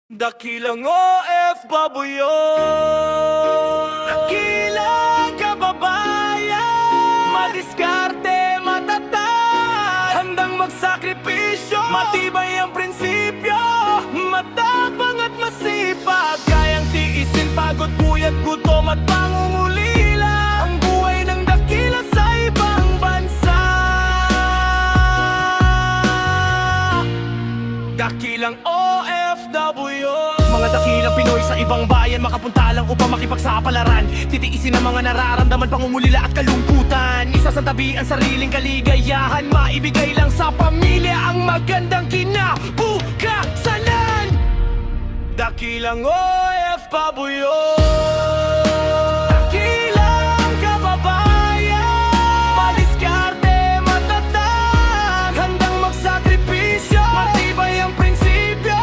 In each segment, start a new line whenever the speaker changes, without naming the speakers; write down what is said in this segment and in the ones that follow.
Dakilang OFW, dakilang kababayan, madiskarte, matatag, handang magsakripisyo, matibay ang prinsipyo, matapang at masipag, kayang tiisin pagod, puyat, gutom at pangungulila, ang buhay ng dakila sa ibang bansa. Dakilang OFW, mga dakilang Pinoy sa ibang bayan, makapunta lang upang makipagsapalaran. Titiisin ang mga nararamdaman, pangungulila at kalungkutan. Isasantabi ang sariling kaligayahan, maibigay lang sa pamilya ang magandang kinabukasanan. Dakilang OFW, dakilang kababayan, madiskarte, matatag, handang magsakripisyo, matibay ang prinsipyo,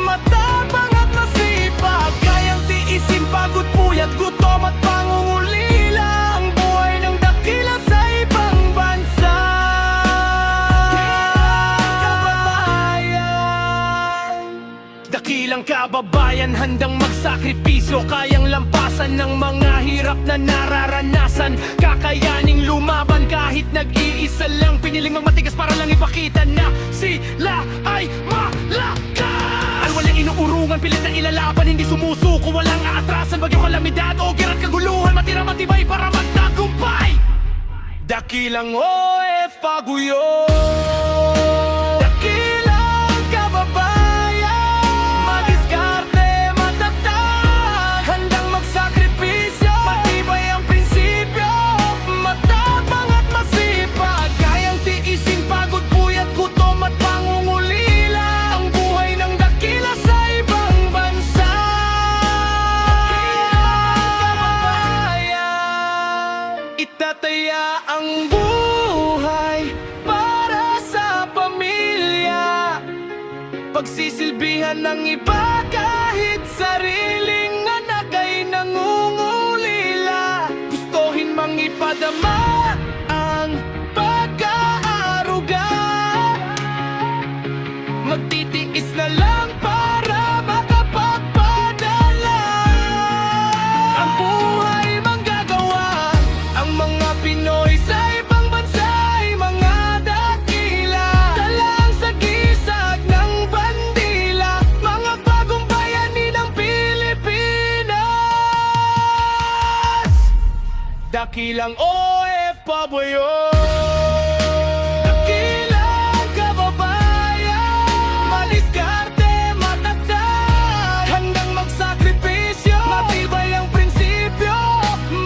matapang at masipag, kayang tiisin pagod, puyat, gutom at pangungulila, ang buhay ng dakila sa ibang bansa. Dakilang kababayan, handang magsakripisyo, kayang lampasan ng mga hirap na nararanasan, kakayaning lumaban kahit nag-iisa lang, piniling magmatigas para lang ipakita na sila ay malakas. Ang walang inuurungan, pilit na ilalaban, hindi sumusuko, walang aatrasan, bagyong kalamidad o girat kaguluhan, matira matibay para magtagumpay. Dakilang OFW, dakilang kababayan, madiskarte, matatag, handang magsakripisyo, matibay ang prinsipyo, matapang at masipag, kayang tiisin pagod, puyat, gutom at pangungulila, ang buhay ng dakila sa ibang bansa. Itataya ang buhay para sa pamilya, pagsisilbihan ng iba kahit sariling anak ay nangungulila, gustuhin mang ipadama ang pag-aaruga, magtitiis na lang para makapagpadala, ang buhay manggagawa, ang mga Pinoy sa ibang bansa ay mga dakila, talang sa gisag ng bandila, mga bagong bayani ng Pilipinas. Dakilang OFW, dakilang kababayan, madiskarte, matatag, handang magsakripisyo, matibay ang prinsipyo,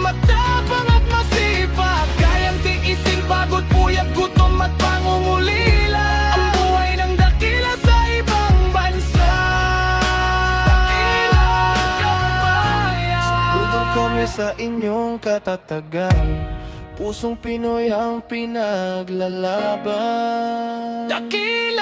matapang at masipag, kayang tiisin pagod, puyat, gutom at pangungulila, ang buhay ng dakila sa ibang bansa. Dakilang kababayan,
Tugod kami sa inyong katatagan, pusong Pinoy ang pinaglalaban.
dakilang